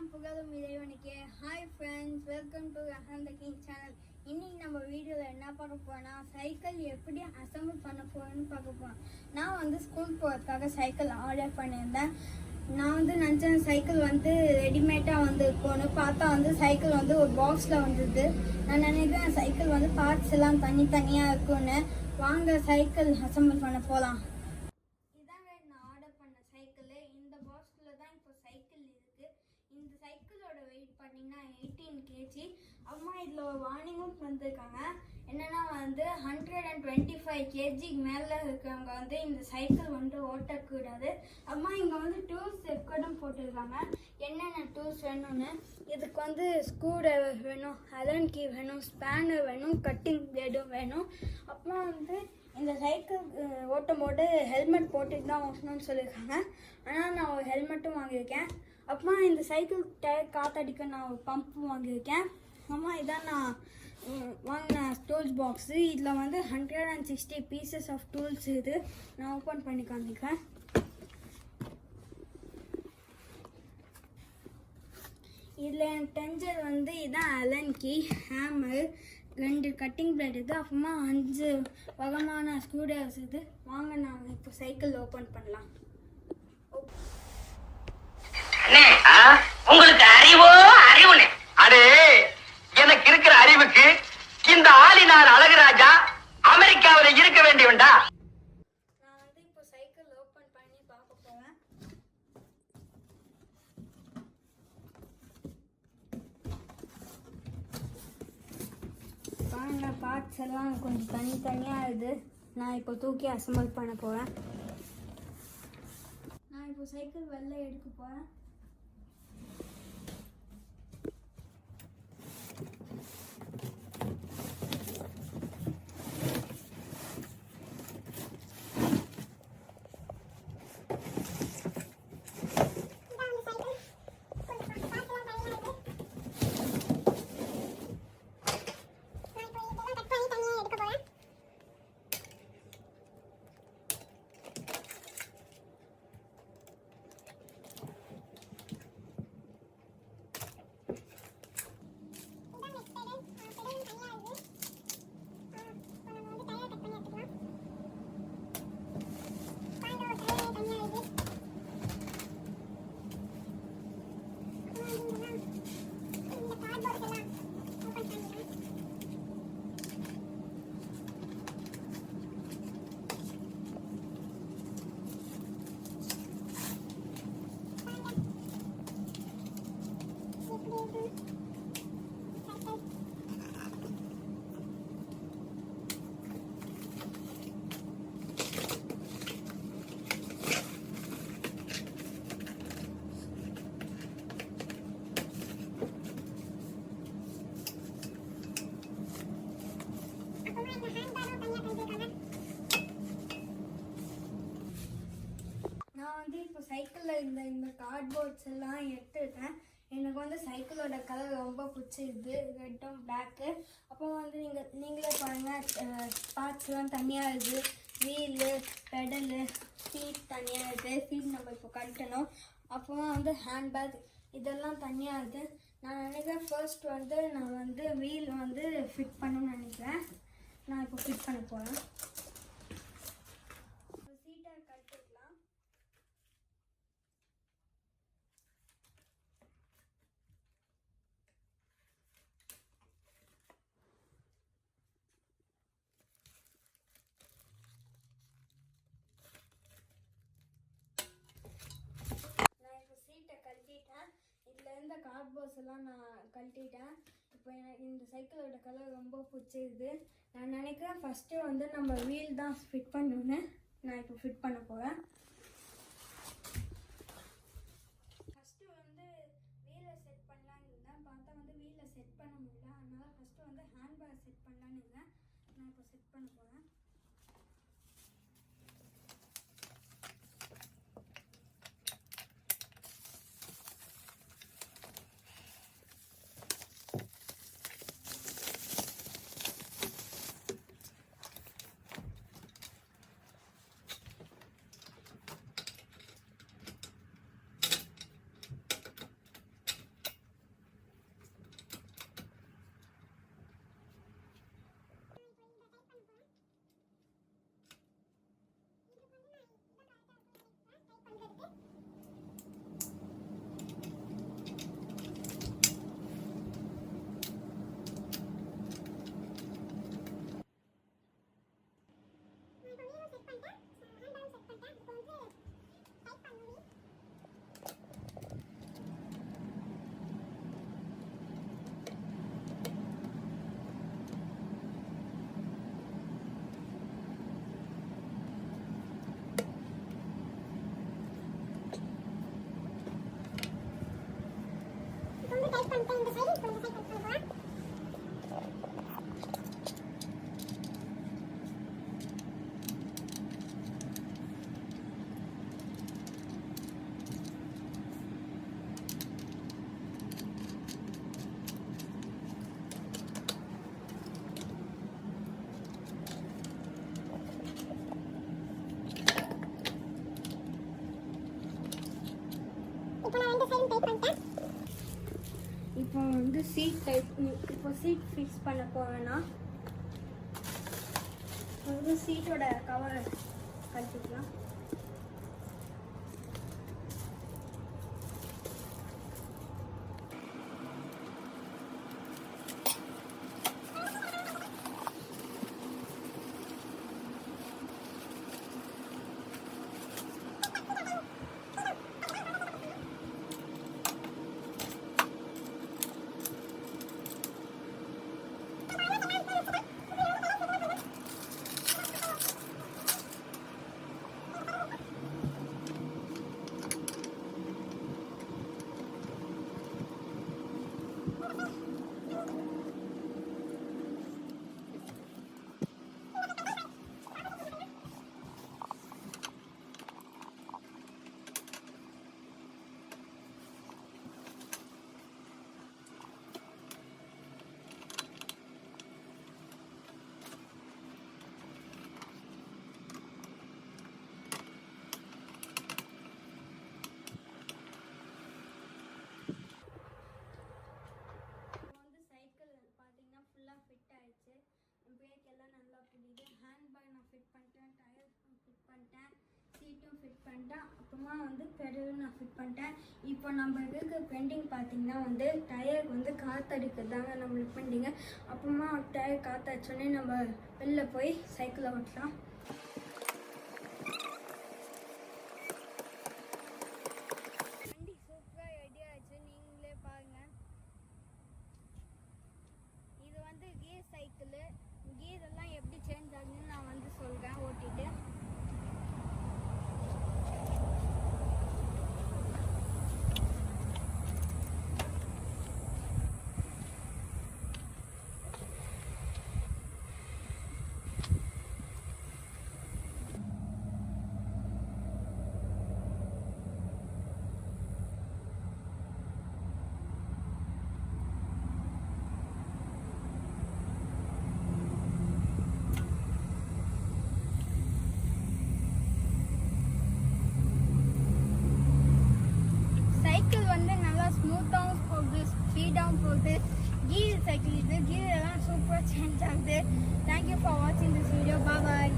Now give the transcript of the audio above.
எல்லாம் புகழும் இறைவனுக்கே. Hi friends, welcome to Rahan the king channel. இன்னைக்கு நம்ம வீடியோவில் என்ன பார்க்க போறோம்னா சைக்கிள் எப்படி அசம்பிள் பண்ண போறோம்னு பார்க்க போறோம். நான் வந்து ஸ்கூல் போகிறதுக்காக சைக்கிள் ஆர்டர் பண்ணியிருந்தேன். நான் வந்து நினச்சேன் சைக்கிள் வந்து ரெடிமேடாக வந்து இருக்கோன்னு பார்த்தா வந்து சைக்கிள் வந்து ஒரு பாக்ஸில் வந்துடுது. நான் நினைக்கிறேன் சைக்கிள் வந்து பார்ட்ஸ் எல்லாம் தனித்தனியாக இருக்கும்னு. வாங்க சைக்கிள் அசம்பிள் பண்ண போகலாம். இதாங்க நான் ஆர்டர் பண்ண சைக்கிள். இந்த பாக்ஸில் தான் இப்போ சைக்கிள் இருக்குது. இந்த சைக்கிளோட வெயிட் பார்த்தீங்கன்னா 18 kg. அம்மா இதில் ஒரு வார்னிங்கும் தந்துருக்காங்க. என்னென்னா வந்து 125 kg மேலே இருக்கிறவங்க வந்து இந்த சைக்கிள் வந்து ஓட்டக்கூடாது. அம்மா இங்கே வந்து டூல்ஸ் எக்கடும் போட்டிருக்காங்க. என்னென்ன டூல்ஸ் வேணும்னு. இதுக்கு வந்து ஸ்க்ரூ டிரைவர் வேணும், அலன் கீ வேணும், ஸ்பேனர் வேணும், கட்டிங் பிளேடும் வேணும். அப்புறம் வந்து இந்த சைக்கிள் ஓட்டும் போது ஹெல்மெட் போட்டுட்டு தான் ஓட்டணும்னு சொல்லியிருக்காங்க. ஆனால் நான் ஒரு ஹெல்மெட்டும் வாங்கியிருக்கேன். அப்புறமா இந்த சைக்கிள் டயர் காற்றடிக்க நான் ஒரு பம்பும் வாங்கியிருக்கேன். அம்மா இதான் நான் வாங்கின டூல்ஸ் பாக்ஸு. இதில் வந்து 160 பீசஸ் ஆஃப் டூல்ஸ் இது. நான் ஓப்பன் பண்ணி காமிக்கிறேன். இதில் எனக்கு தெரிஞ்சது வந்து இதான் Allen key, hammer, 2 cutting blade இது, அப்புறமா 5 வகமான ஸ்க்ரூ டிரைவர்ஸ் இது. வாங்க நாங்கள் இப்போ சைக்கிள் ஓப்பன் பண்ணலாம். உங்களுக்கு அறிவோ அறிவுனே? அடே, எனக்கு இருக்கிற அறிவுக்கு இந்த ஆளினார் அழகுராஜா அமெரிக்காவில் இருக்க வேண்டியவன்டா. நான் வந்து இப்போ சைக்கிள் ஓப்பன் பண்ணி பார்க்க போறேன். பாருங்க, பார்ட்ஸ் எல்லாம் கொஞ்சம் தனித்தனியாக இருக்குது. நான் இப்போ தூக்கி அசம்பிள் பண்ண போகிறேன். நான் இப்போ சைக்கிள் வெளில எடுக்க போகிறேன். நான் வந்து இப்போ சைக்கிளில் இந்த கார்ட்போர்ட்ஸ் எல்லாம் எடுத்துட்டேன். எனக்கு வந்து சைக்கிளோட கலர் ரொம்ப பிடிச்சிருக்கு, ரெட்டும் பிளாக்கு. அப்போ வந்து நீங்களே பாருங்கள், பார்ட்ஸ்லாம் தனியாக இருக்குது. வீலு, பெடலு, சீட் தனியாக இருக்குது. சீட் நம்ம இப்போ கட்டணும். அப்புறமா வந்து ஹேண்ட்பேக் இதெல்லாம் தனியாக இருக்குது. நான் நினைக்கிறேன் ஃபர்ஸ்ட் வந்து நான் வந்து வீல் வந்து ஃபிட் பண்ணணும்னு நினைக்கிறேன். நான் இப்போ ஃபிட் பண்ண போகிறேன். சீட்டை கட்டிக்கலாம். நான் இப்போ சீட்டை கழட்டிட்டேன். இதில் இருந்த கார்ட்போர்ட்ஸ் எல்லாம் நான் கழட்டிட்டேன். இப்போ எனக்கு இந்த சைக்கிளோட கலர் ரொம்ப பிடிச்சிருது. நான் நினைக்கிறேன் ஃபஸ்ட்டு வந்து நம்ம வீல் தான் ஃபிட் பண்ணணுன்னு. நான் இப்போ ஃபிட் பண்ண போகிறேன். ஃபஸ்ட்டு வந்து வீலை செட் பண்ணலான்னு இருந்தேன். பார்த்தா வந்து வீலை செட் பண்ண முடியல. அதனால் ஃபஸ்ட்டு வந்து ஹேண்ட்பேக் செட் பண்ணலான்னு இருந்தேன். நான் இப்போ செட் பண்ண போகிறேன். பண்ணிட்டேன் இந்த சைடு இப்போ இந்த சைடு கட் பண்ண போறேன் இப்போ நான் ரெண்டு சைடும் டைப் பண்ணிட்டேன் இப்போ வந்து சீட் ஃபிக்ஸ் பண்ண போவேன்னா வந்து சீட்டோட கவர் கட்டிக்கலாம். ஃபிட் பண்ணிட்டேன், டயர் ஃபிட் பண்ணிட்டேன், சீட்டும் ஃபிட் பண்ணிட்டேன், அப்புறமா வந்து பெடலும் நான் ஃபிட் பண்ணிட்டேன். இப்போ நம்ம இருக்க பெண்டிங் பார்த்தீங்கன்னா வந்து டயருக்கு வந்து காற்றடிக்கிறதாங்க நம்மளுக்கு பெண்டிங்கு. அப்புறமா டயர் காற்றடிச்சோடனே நம்ம வெளில போய் சைக்கிளை ஓட்டலாம். வண்டி சூப்பராக ரெடி ஆயிடுச்சு, நீங்களே பாருங்கள். இது வந்து கியர் சைக்கிளு. கியர் எல்லாம் எப்படி சேஞ்ச் ஆகுதுன்னு நான் வந்து சொல்கிறேன் ஓட்டிட்டு. சைக்கிள் வந்து நல்லா ஸ்மூத்தாகவும் போகுது, ஸ்பீடாகவும் போகுது. கீர் சைக்கிள் இது, கீர் எல்லாம் சூப்பராக சேஞ்ச் ஆகுது. தேங்க்யூ ஃபார் வாட்சிங் திஸ் வீடியோ. பாய்.